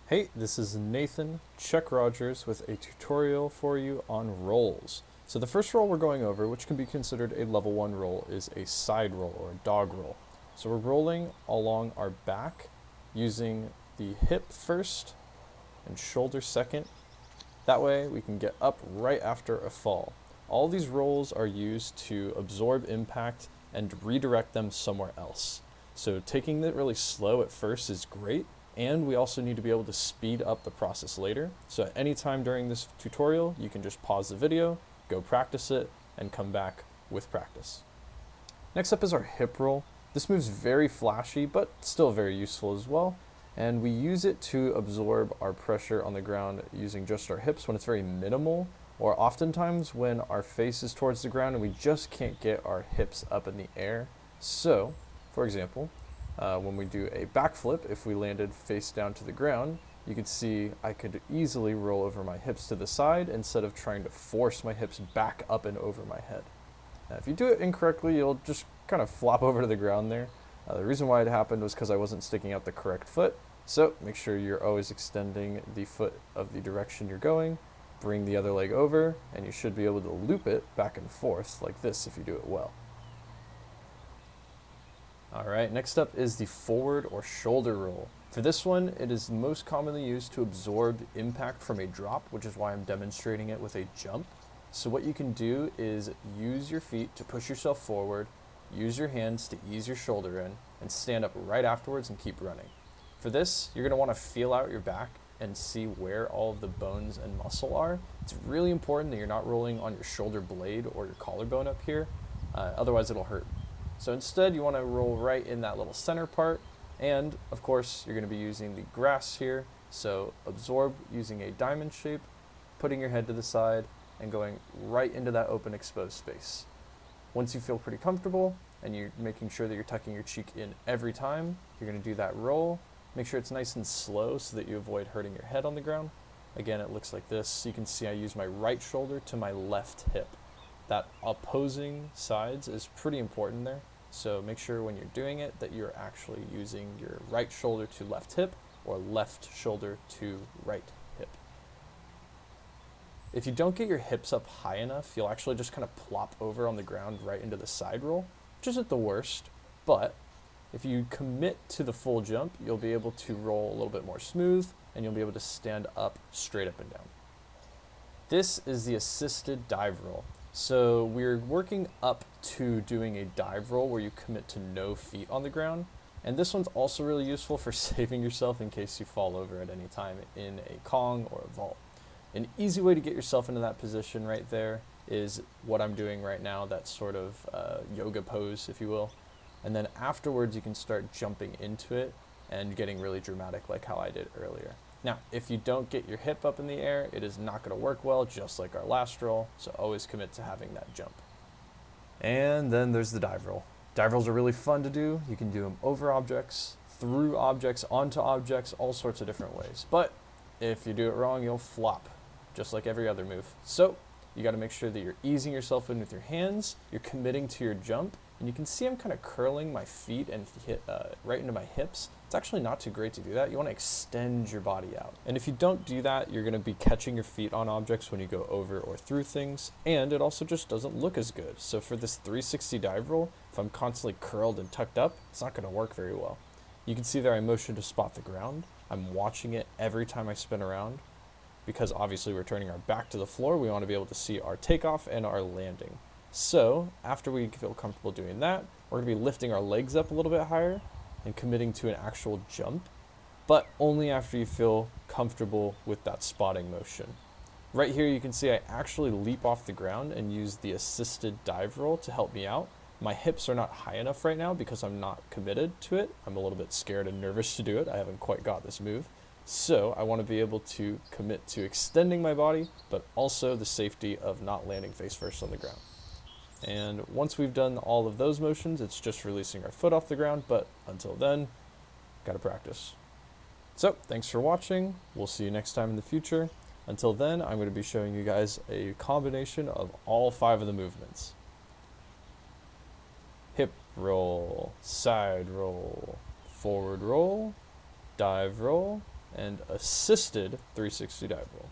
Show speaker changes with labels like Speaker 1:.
Speaker 1: Hey, this is Nathan Chuck Rogers with a tutorial for you on rolls. So the first roll we're going over, which can be considered a level 1 roll, is a side roll or a dog roll. So we're rolling along our back using the hip first and shoulder second. That way we can get up right after a fall. All these rolls are used to absorb impact and redirect them somewhere else. So taking it really slow at first is great, and we also need to be able to speed up the process later. So at any time during this tutorial, you can just pause the video, go practice it, and come back with practice. Next up is our hip roll. This move's very flashy, but still very useful as well. And we use it to absorb our pressure on the ground using just our hips when it's very minimal, or oftentimes when our face is towards the ground and we just can't get our hips up in the air. So, for example, when we do a backflip, if we landed face down to the ground, you could see I could easily roll over my hips to the side instead of trying to force my hips back up and over my head. Now, if you do it incorrectly, you'll just kind of flop over to the ground there. The reason why it happened was because I wasn't sticking out the correct foot. So make sure you're always extending the foot of the direction you're going. Bring the other leg over, and you should be able to loop it back and forth like this if you do it well. Alright, next up is the forward or shoulder roll. For this one, it is most commonly used to absorb impact from a drop, which is why I'm demonstrating it with a jump. So what you can do is use your feet to push yourself forward, use your hands to ease your shoulder in, and stand up right afterwards and keep running. For this, you're going to want to feel out your back and see where all of the bones and muscle are. It's really important that you're not rolling on your shoulder blade or your collarbone up here, otherwise it'll hurt. So instead, you want to roll right in that little center part, and of course, you're going to be using the grass here, so absorb using a diamond shape, putting your head to the side, and going right into that open exposed space. Once you feel pretty comfortable, and you're making sure that you're tucking your cheek in every time, you're going to do that roll. Make sure it's nice and slow so that you avoid hurting your head on the ground. Again, it looks like this. You can see I use my right shoulder to my left hip. That opposing sides is pretty important there. So make sure when you're doing it that you're actually using your right shoulder to left hip or left shoulder to right hip. If you don't get your hips up high enough, you'll actually just kind of plop over on the ground right into the side roll, which isn't the worst, but if you commit to the full jump, you'll be able to roll a little bit more smooth and you'll be able to stand up straight up and down. This is the assisted dive roll. So we're working up to doing a dive roll where you commit to no feet on the ground. And this one's also really useful for saving yourself in case you fall over at any time in a Kong or a vault. An easy way to get yourself into that position right there is what I'm doing right now, that sort of yoga pose, if you will. And then afterwards you can start jumping into it and getting really dramatic like how I did earlier. Now, if you don't get your hip up in the air, it is not going to work well, just like our last roll, so always commit to having that jump. And then there's the dive roll. Dive rolls are really fun to do. You can do them over objects, through objects, onto objects, all sorts of different ways. But if you do it wrong, you'll flop, just like every other move. So you got to make sure that you're easing yourself in with your hands, you're committing to your jump, and you can see I'm kind of curling my feet and hit right into my hips. It's actually not too great to do that. You want to extend your body out. And if you don't do that, you're going to be catching your feet on objects when you go over or through things, and it also just doesn't look as good. So for this 360 dive roll, if I'm constantly curled and tucked up, it's not going to work very well. You can see there I motion to spot the ground. I'm watching it every time I spin around, because obviously we're turning our back to the floor. We want to be able to see our takeoff and our landing. So after we feel comfortable doing that, we're going to be lifting our legs up a little bit higher and committing to an actual jump, but only after you feel comfortable with that spotting motion. Right here you can see I actually leap off the ground and use the assisted dive roll to help me out. My hips are not high enough right now because I'm not committed to it. I'm a little bit scared and nervous to do it. I haven't quite got this move. So I want to be able to commit to extending my body, but also the safety of not landing face first on the ground. And once we've done all of those motions, it's just releasing our foot off the ground, but until then, gotta practice. So, thanks for watching. We'll see you next time in the future. Until then, I'm going to be showing you guys a combination of all 5 of the movements. Hip roll, side roll, forward roll, dive roll, and assisted 360 dive roll.